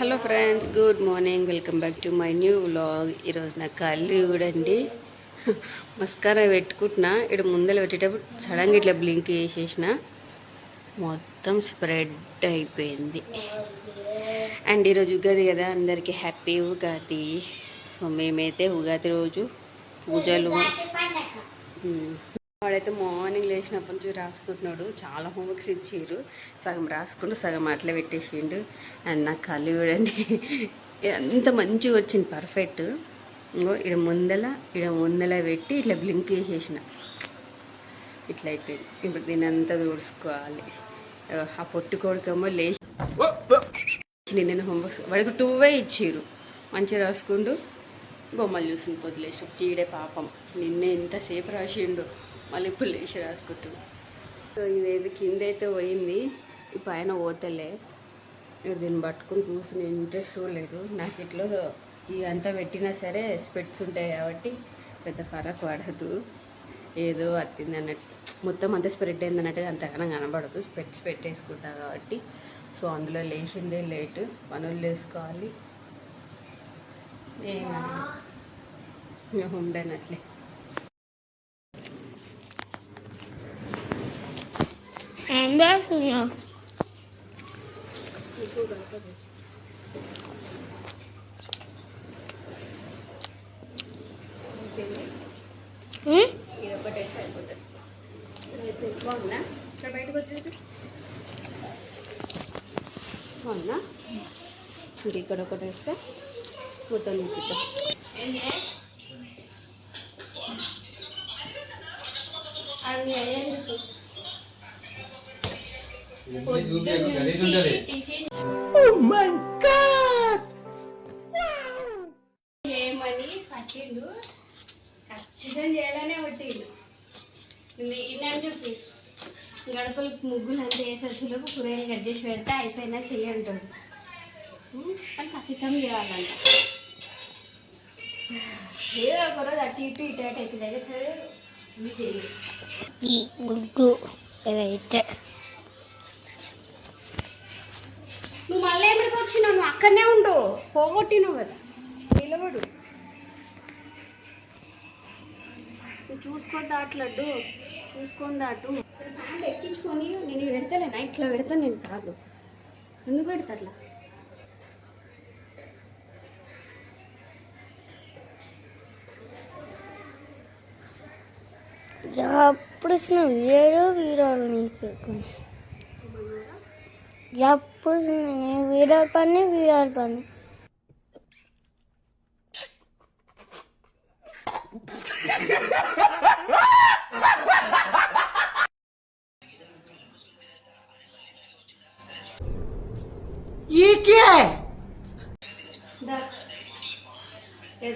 Hello friends, good morning. Welcome back to my new vlog. ఈరోజు నా కళ్ళు చూడండి, మస్కారా పెట్టుకుంటున్నా. ఇక్కడ ముందర పెట్టేటప్పుడు సడన్గా ఇట్లా బ్లింక్ చేసేసిన, మొత్తం స్ప్రెడ్ అయిపోయింది. అండ్ ఈరోజు ఉగాది కదా, అందరికీ హ్యాపీ ఉగాది. సో మేమైతే ఉగాది రోజు పూజలు, వాడైతే మార్నింగ్ లేచినప్పటి నుంచి రాసుకుంటున్నాడు. చాలా హోంవర్క్స్ ఇచ్చారు, సగం రాసుకుంటూ సగం అట్లా పెట్టేసిండు. అండ్ నా కళ్ళు చూడండి ఎంత మంచిగా వచ్చింది, పర్ఫెక్ట్. ఇంకో ఇడ ముందల పెట్టి ఇట్లా బ్లింక్ చేసేసిన, ఇట్లా అయిపోయింది. ఇప్పుడు దీన్ని అంతా తుడుచుకోవాలి. ఆ పొట్టుకోడికేమో లేచి నేను హోంవర్క్స్ వాడికి 2 ఇచ్చారు, మంచిగా రాసుకుంటూ బొమ్మలు చూసుకుని పొద్దులేసి చీడే పాపం. నిన్నే ఎంతసేపు రాసిండు, మళ్ళీ ఇప్పుడు లేచి రాసుకుంటు. సో ఇదేది కింద అయితే పోయింది, ఈ పైన పోతలే. దీన్ని పట్టుకుని కూర్చుని ఇంట్రెస్ట్ లేదు నాకు. ఇట్లా ఇదంతా పెట్టినా సరే స్పెట్స్ ఉంటాయి కాబట్టి పెద్ద ఫరక్ పడదు. ఏదో అత్తింది అన్నట్టు, మొత్తం అంతా స్ప్రెడ్ అయింది అన్నట్టుగా అంతగానో కనబడదు. స్పెట్స్ పెట్టేసుకుంటా కాబట్టి. సో అందులో లేచిందే లేటు, పనులు వేసుకోవాలి. ఉండనట్లే. ఇది ఒకటి వేసి అయిపోతుంది. ఎక్కువ ఉన్నా ఇక్కడ బయటకు వచ్చేది ఉన్నా. ఇది ఇక్కడ ఒకటి వేస్తే మొత్తం నింపుతా. అవి ఏమని పట్టిండు, ఖచ్చితంగా చేయాలనే పట్టిండు. ఇన్నని చెప్పి గడపలకు ముగ్గులు అంతా వేసేసులకు కూరగాయలు కట్ చేసి పెడితే అయిపోయినా చెయ్యి అంటాడు. అని ఖచ్చితంగా చేయాలంట. ఏదో ఒకరోజు అటు ఇటు ఇటు అటు అవుతుంది సరే ఈ ముగ్గు ఏదైతే. నువ్వు మళ్ళీ ఎప్పటికి వచ్చినావు, నువ్వు అక్కడనే ఉండు, పోగొట్టినావు కదా, నిలబడు. నువ్వు చూసుకొని దాట్లడ్డు, చూసుకొని దాటు. హ్యాండ్ ఎక్కించుకొని నేను పెడతాలేనా, ఇట్లా పెడతాను నేను. కాదు ఎందుకు పెడతా అట్లా? ఎప్పుడు వీడియో వీడియోలు ఎప్పుడు వీడియో పని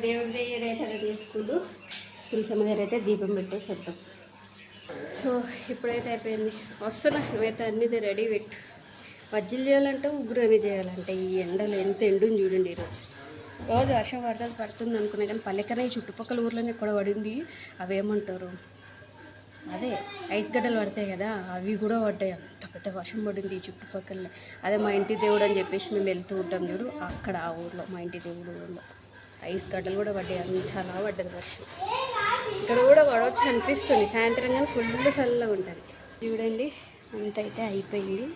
దేవుడి దగ్గర అయితే రెడీ చేసుకుంటూ తులసమ్మ దగ్గర అయితే దీపం పెట్టేసి వద్దాం. సో ఇప్పుడైతే అయిపోయింది, వస్తున్నా. నువ్వైతే అన్నీ రెడీ పెట్టు. వజ్జీలు చేయాలంటే ఉగ్గురని చేయాలంటే ఈ ఎండలు ఎంత ఎండుని చూడండి. రోజు వర్షం పడుతుంది అనుకున్నా కానీ పల్లెకనే ఈ చుట్టుపక్కల ఊర్లోనే ఎక్కడ పడింది. అవేమంటారు, అదే ఐస్ గడ్డలు పడతాయి కదా, అవి కూడా పడ్డాయి. అంత పెద్ద వర్షం పడింది ఈ చుట్టుపక్కల. అదే మా ఇంటి దేవుడు అని చెప్పేసి మేము వెళ్తూ ఉంటాం చూడు, అక్కడ ఆ ఊర్లో మా ఇంటి దేవుడు ఊళ్ళో ఐస్ గడ్డలు కూడా పడ్డాయి. చాలా పడ్డది వర్షం. ఇక్కడ కూడా పడవచ్చు అనిపిస్తుంది సాయంత్రం, కానీ ఫుల్ చల్లగా ఉంటుంది. చూడండి అంత అయితే అయిపోయింది.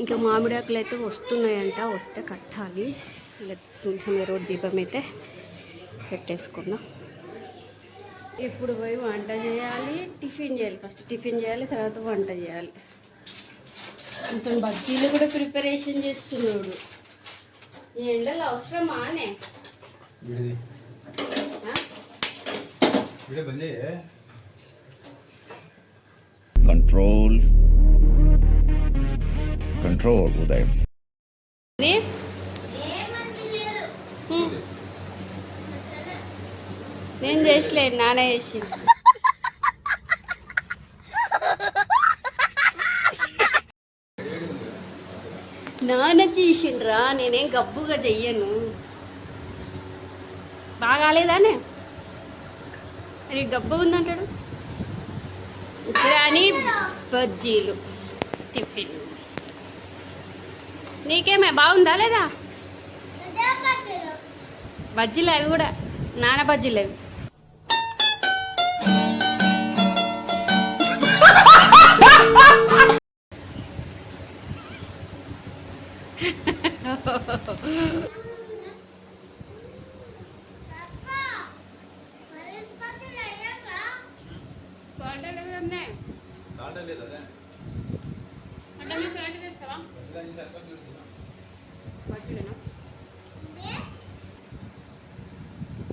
ఇంకా మామిడాకులు అయితే వస్తున్నాయంట, వస్తే కట్టాలి. ఇలా తులసమ్మ రోడ్ దీపం అయితే పెట్టేసుకున్నాం. ఇప్పుడు పోయి వంట చేయాలి, టిఫిన్ చేయాలి. ఫస్ట్ టిఫిన్ చేయాలి, తర్వాత వంట చేయాలి. ఇంత బజ్జీలు కూడా ప్రిపరేషన్ చేస్తున్నాడు. ఈ ఎండలు అవసరమానే. కంట్రోల్ ఉదయం నేను చేసలే, నాన్న చేసి. నాన్న చేసిండ్రా, నేనేం గబ్బుగా చెయ్యను. బాగాలేదానే, అది గబ్బు ఉందంటాడు. కానీ బజ్జీలు టిఫిన్ నీకేమే బాగుందా లేదా? బజ్జీలు అవి కూడా నాన్న బజ్జీలు అవి.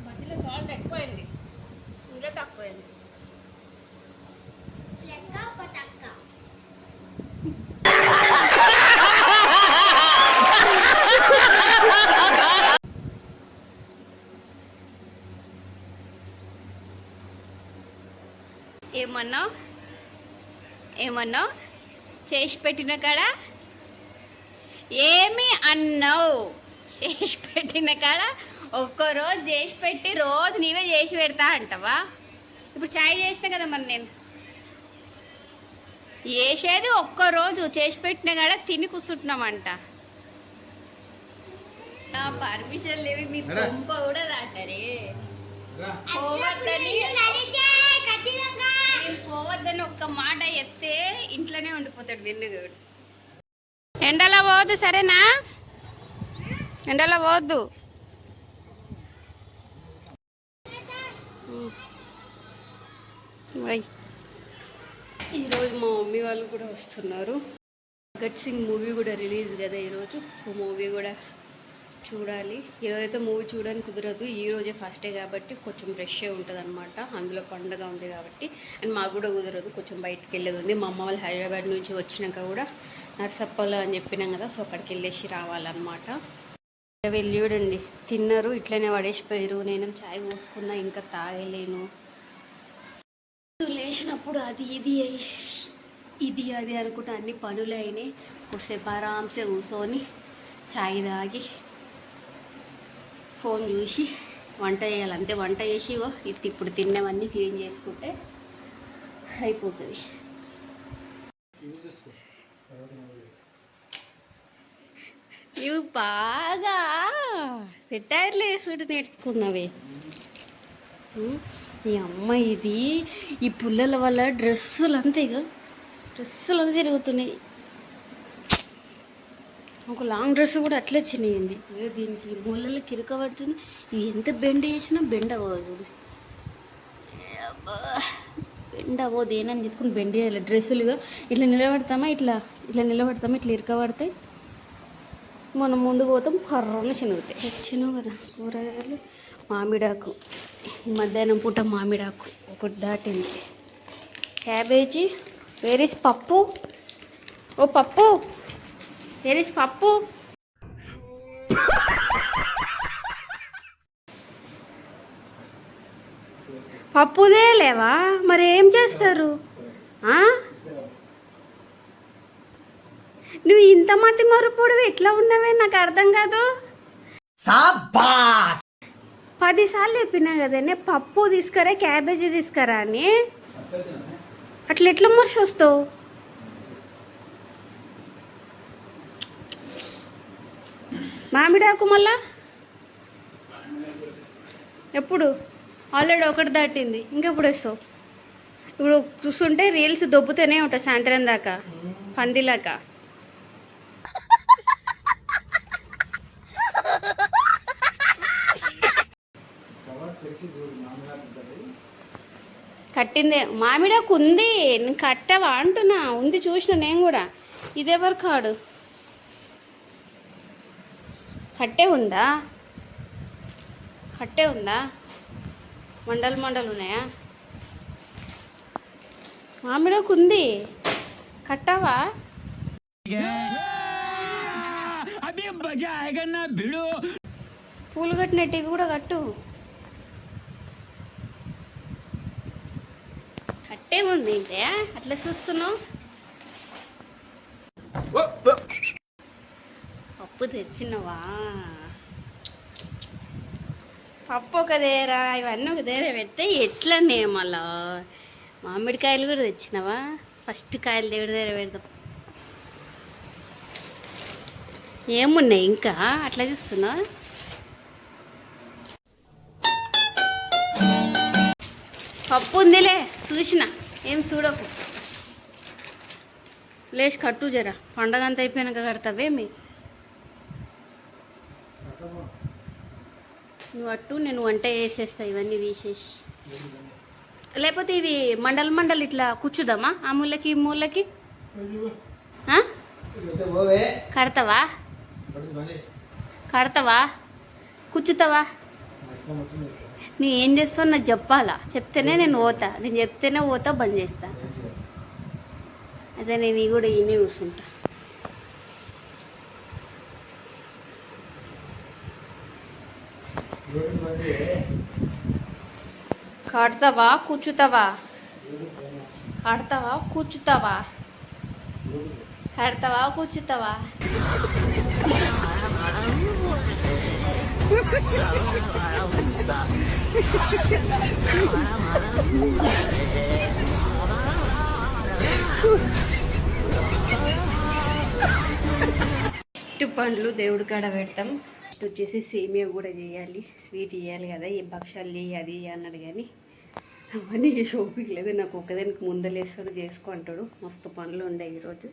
మధ్యలో సాల్ట్ ఎక్కువైంది, ఇంకా తక్కువైంది. ఏమన్నావు చేసి పెట్టిన కాడ? ఏమి అన్నావు? చేసి పెట్టిన కాడ ఒక్కరోజు చేసి పెట్టి రోజు నీవే చేసి పెడతా అంటావా? ఇప్పుడు చాయ్ చేసిన కదా మరి నేను చేసేది ఒక్కరోజు చేసి పెట్టిన కాడ తిని కూర్చుంటున్నామంట. నా పర్మిషన్ లేదు, నీ పంప కూడా రాటరే. పోవద్దని ఒక్క మాట చెప్తే ఇంట్లోనే ఉండిపోతాడు వెన్నుగడు. ఎండలో పోవద్దు సరేనా? ఎండలో పోవద్దు. ఈరోజు మా మమ్మీ వాళ్ళు కూడా వస్తున్నారు. భగత్ సింగ్ మూవీ కూడా రిలీజ్ కదా ఈరోజు. సో మూవీ కూడా చూడాలి. ఈరోజైతే మూవీ చూడడానికి కుదరదు, ఈరోజే ఫస్ట్ డే కాబట్టి కొంచెం రష్గా ఉంటుంది అనమాట. అందులో పండుగ ఉంది కాబట్టి. అండ్ మాకు కూడా కుదరదు, కొంచెం బయటికి వెళ్ళేది ఉంది. మా అమ్మ వాళ్ళు హైదరాబాద్ నుంచి వచ్చినాక కూడా నర్సప్పలు అని చెప్పినాం కదా, సో అక్కడికి వెళ్ళేసి రావాలన్నమాట. వెళ్ళి చూడండి తిన్నారు, ఇట్లనే పడేసిపోయారు. నేను చాయ్ పోసుకున్నా, ఇంకా తాగలేను. లేచినప్పుడు అది ఇది అది అనుకుంటే అన్ని పనులు అయినాయి. కొద్దిసేపు ఆరాంసే కూర్చొని చాయ్ తాగి ఫోన్ చూసి వంట చేయాలి అంతే. వంట చేసి ఇప్పుడు తిన్నవన్నీ క్లీన్ చేసుకుంటే అయిపోతుంది. నువ్వు బాగా సెటైర్లు వేసుకుంటూ నేర్చుకున్నావే. ఈ అమ్మ ఇది ఈ పుల్లల వల్ల డ్రెస్సులు అంతేగా, డ్రెస్సులు అంతా తిరుగుతున్నాయి. ఒక లాంగ్ డ్రెస్ కూడా అట్లే చిన్నయింది. దీనికి ముళ్ళలో కిరక పడుతుంది. ఇది ఎంత బెండ్ చేసినా బెండ్ అవ్వదు. బెండ్ అవ్వదు. ఏనని తీసుకుని బెండ్ చేయాలి. డ్రెస్సులుగా ఇట్లా నిలబడతామా, ఇట్లా నిలబడతామా, ఇట్లా ఇరకబడతాయి. మనం ముందుకు పోతాం, కర్రలు చినుగుతాయి. వచ్చినావు కదా కూరగాయలు. మామిడాకు, మధ్యాహ్నం పూట మామిడాకు ఒకటి దాటింది. క్యాబేజీ. వేర్ ఇస్ పప్పు? ఓ పప్పు, వేర్ ఇస్ పప్పు? పప్పుదే లేవా? మరి ఏం చేస్తారు? నువ్వు ఇంత మతి మరుపుడు ఎట్లా ఉన్నావే నాకు అర్థం కాదు. 10 సార్లు చెప్పినా కదనే పప్పు తీసుకురా, క్యాబేజీ తీసుకురా అని. అట్లా ఎట్లా మర్చి వస్తావు? మామిడాకు మళ్ళా ఎప్పుడు? ఆల్రెడీ ఒకటి దాటింది, ఇంకెప్పుడు వస్తావు? ఇప్పుడు చూస్తుంటే రీల్స్ దొబ్బుతూనే ఉంటాయి సాయంత్రం దాకా పందిలాక. కట్టిందే మామిడాకు ఉంది. నేను కట్టవా అంటున్నా. ఉంది, చూసిన నేను కూడా. ఇదెవరు కాడు? కట్టే ఉందా? కట్టే ఉందా? మండలు ఉన్నాయా? మామిడాకు ఉంది, కట్టావా? పూలు కట్టినట్టు ఇవి కూడా కట్టు. కట్టే ఉంది ఇంతే, అట్లా చూస్తున్నావు. పప్పు తెచ్చినవా? పప్పు ఒక దేరా, ఇవన్నీ ఒక దేరా పెడితే ఎట్లనే మళ్ళా. మామిడికాయలు కూడా తెచ్చినవా? ఫస్ట్ కాయలు దేవుడి దగ్గర పెడతాం. ఏమున్నాయి ఇంకా అట్లా చూస్తున్నా? పప్పు ఉందిలే చూసిన, ఏం చూడకు. లేచి కట్టు జరా, పండగ అంతా అయిపోయినాక కడతావేమి? నువ్వు అట్టు, నేను వంట చేసేస్తా ఇవన్నీ తీసేసి. లేకపోతే ఇవి మండలు ఇట్లా కూర్చుదామా ఆ మూలకి ఈ మూలకి? కడతావా కడతావా కూర్చుతావా? నీ ఏం చేస్తావు నాకు చెప్పాలా, చెప్తేనే నేను పోతా. నేను చెప్తేనే పోతా, బంద్ చేస్తా. అదే నేను కూడా ఈయనే కూర్చుంటా. కడతావా కూర్చుతావా? కడతావా కూర్చుతావా? కడతావా కూర్చుతావా? పండ్లు దేవుడి కాడ పెడతాం. వచ్చేసి సేమియా కూడా చేయాలి, స్వీట్ చేయాలి కదా. ఈ భక్షాలు చేయి అది అన్నాడు, కానీ అవన్నీ షోపిక్ లేదు. నాకు ఒకదానికి ముందలేస్తాడు, చేసుకో అంటాడు. మస్తు పనులు ఉండే ఈరోజు,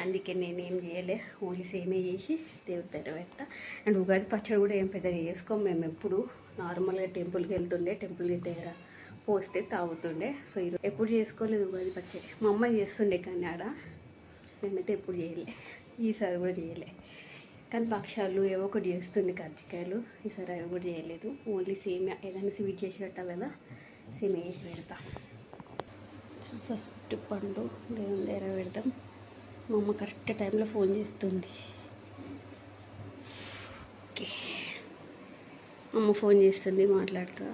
అందుకే నేనేం చేయలే. ఓన్లీ సేమియా చేసి దేవుడి దగ్గర పెడతా. అండ్ ఉగాది పచ్చడి కూడా ఏం పెద్దగా చేసుకోం మేము. ఎప్పుడు నార్మల్గా టెంపుల్కి వెళ్తుండే, టెంపుల్ దగ్గర పోస్తే తాగుతుండే. సో ఈరోజు ఎప్పుడు చేసుకోలేదు ఉగాది పచ్చడి. మా అమ్మ చేస్తుండే, కానీ ఆడ మేమైతే ఎప్పుడు చేయలే. ఈసారి కూడా చేయలే. కానీ భక్షాలు ఏవో ఒకటి చేస్తుంది, కజ్జికాయలు. ఈసారి అవి కూడా చేయలేదు. ఓన్లీ సేమియా ఏదైనా స్వీట్ చేసి పెట్టాలి కదా, సేమియా చేసి పెడతా. సో ఫస్ట్ పండు దేవుని దగ్గర పెడతాం. మా అమ్మ కరెక్ట్ టైంలో ఫోన్ చేస్తుంది. ఓకే, అమ్మ ఫోన్ చేస్తుంది, మాట్లాడుతా.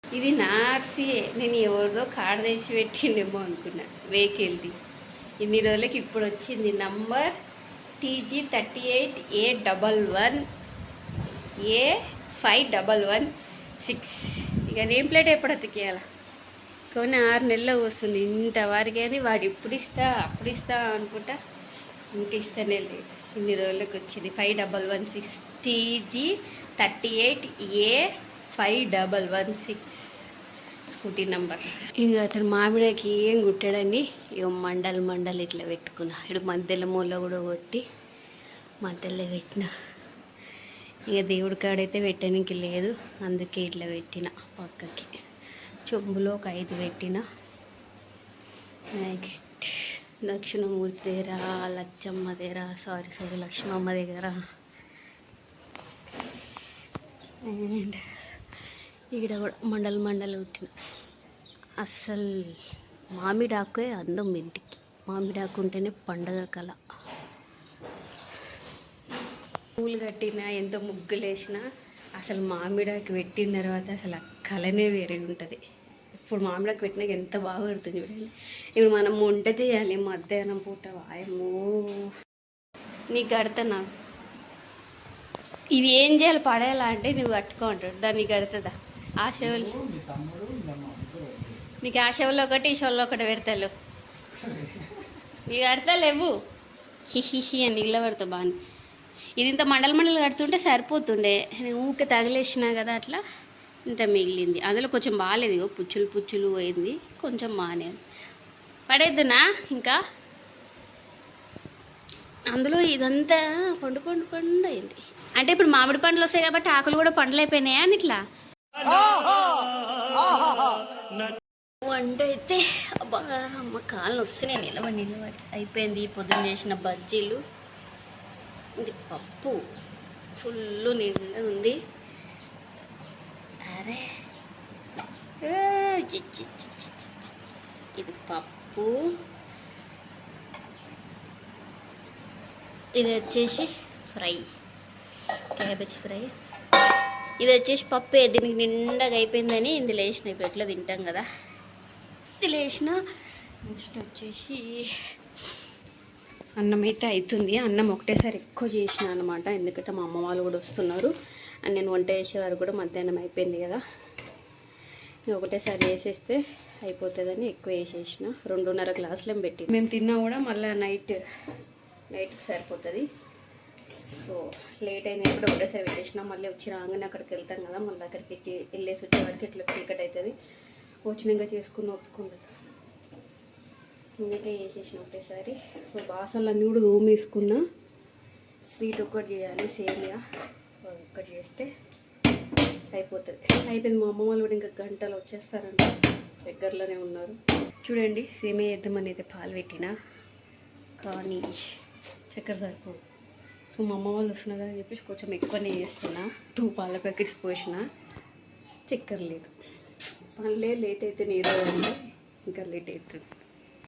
ఇది నా ఆర్సీయే, నేను ఎవరిదో కార్డు తెచ్చి పెట్టిండేమో అనుకున్నా, వెహికల్ది. ఇన్ని రోజులకి ఇప్పుడు వచ్చింది నంబర్ TG38A11A5116. ఇక నేమ్ ప్లేట్ ఎప్పుడు అతికేయాల? కొన్ని 6 నెలలు వస్తుంది ఇంతవరకు. అని వాడు ఇప్పుడు ఇస్తా అప్పుడు ఇస్తా అనుకుంటా, ఇంక ఇస్తానే లేదు. ఇన్ని రోజులకి వచ్చింది 5116 TG38A5116 స్కూటీ నెంబర్. ఇంకా అతను మామిడికి ఏం కుట్టాడని ఇక మండలు ఇట్లా పెట్టుకున్నా. ఇటు మధ్యలో మూల కూడా కొట్టి మధ్యలో పెట్టిన. ఇక దేవుడి కాడైతే పెట్టడానికి లేదు, అందుకే ఇట్లా పెట్టిన పక్కకి. చెంబులో ఒక 5 పెట్టిన. నెక్స్ట్ దక్షిణమూర్తి దగ్గర, లచ్చమ్మ దగ్గర, సారీ లక్ష్మమ్మ దగ్గర, అండ్ ఇక్కడ కూడా మండలు పెట్టిన. అస్సలు మామిడాకే అందం ఇంటికి. మామిడాకు ఉంటేనే పండగ కళ. పూలు కట్టినా, ఎంత ముగ్గులు వేసినా, అసలు మామిడాకు పెట్టిన తర్వాత అసలు ఆ కళనే వేరే ఉంటుంది. ఇప్పుడు మామిడాకు పెట్టినాక ఎంత బాగా పడుతుంది చూడండి. ఇప్పుడు మనం వంట చేయాలి మధ్యాహ్నం పూట. వాయమ్మో, నీకు కడతానా? ఇవి ఏం చేయాలి, పడేయాలా అంటే నువ్వు కట్టుకుంటాడు, దాన్ని కడుతుందా? ఆ షోలు నీకు, ఆ షోలో ఒకటి ఈ షోలో ఒకటి పెడతావు. నీకు కడతా లేవు, హిహిహి అని నీళ్ళ పెడతావు బాగా. ఇది ఇంత మండలు కడుతుంటే సరిపోతుండే, నేను ఊకే తగిలేసినా కదా, అట్లా ఇంత మిగిలింది. అందులో కొంచెం బాగాలేదు, ఇగో పుచ్చులు పోయింది, కొంచెం మానేది. పడేద్దునా ఇంకా? అందులో ఇదంతా పండు అయింది. అంటే ఇప్పుడు మామిడి పండ్లు వస్తాయి కాబట్టి ఆకులు కూడా పండ్లు అయిపోయినాయా అని ఇట్లా. వంట అయితే అబ్బా అమ్మ కాళ్ళు వస్తున్నాయి, నిలబడి అయిపోయింది. పొద్దున్న చేసిన బజ్జీలు, ఇది పప్పు ఫుల్ నిండుగా ఉంది. అరే ఇది పప్పు, ఇది వచ్చేసి ఫ్రై, క్యాబేజ్ ఫ్రై. ఇది వచ్చేసి పప్పు. దీనికి నిండగా అయిపోయిందని ఇందులో వేసిన. ఇప్పుడు ఎట్లా తింటాం కదా, ఇందులో వేసిన. నెక్స్ట్ వచ్చేసి అన్నం అయితే అవుతుంది. అన్నం ఒకటేసారి ఎక్కువ చేసిన అనమాట, ఎందుకంటే మా అమ్మ వాళ్ళు కూడా వస్తున్నారు. అండ్ నేను వంట చేసేవారు కూడా మధ్యాహ్నం అయిపోయింది కదా, ఒకటేసారి వేసేస్తే అయిపోతుందని ఎక్కువ వేసేసిన. 2.5 గ్లాసులు పెట్టి మేము తిన్నా కూడా మళ్ళీ నైట్ సరిపోతుంది. సో లేట్ అయింది ఎప్పుడు ఒకటేసారి పెట్టేసిన మళ్ళీ వచ్చి రాగానే అక్కడికి వెళ్తాం కదా, మళ్ళీ అక్కడికి వెళ్ళేసి వచ్చేవాడికి ఇట్లా చీకటి అవుతుంది. వచ్చినాక చేసుకుని ఒప్పుకుంటుంది అందుకే చేసేసిన ఒకటేసారి. సో బాసలు అన్నీ కూడా తోమేసుకున్నా. స్వీట్ ఒక్కటి చేయాలి, సేమియా ఒక్కటి చేస్తే అయిపోతుంది. అయిపోయింది. మా అమ్మ వాళ్ళు కూడా ఇంకా గంటలు వచ్చేస్తారంట, దగ్గరలోనే ఉన్నారు. చూడండి సేమియా చేద్దామని అయితే పాలు పెట్టినా కానీ చక్కెర సరిపోదు. సో మా అమ్మ వాళ్ళు వస్తున్నారు అని చెప్పేసి కొంచెం ఎక్కువనే చేస్తున్నా. 2 పాల ప్యాకెట్స్ పోసిన, చక్కెర లేదు. పనులే లేట్ అయితే నీరు ఇంకా లేట్ అవుతుంది.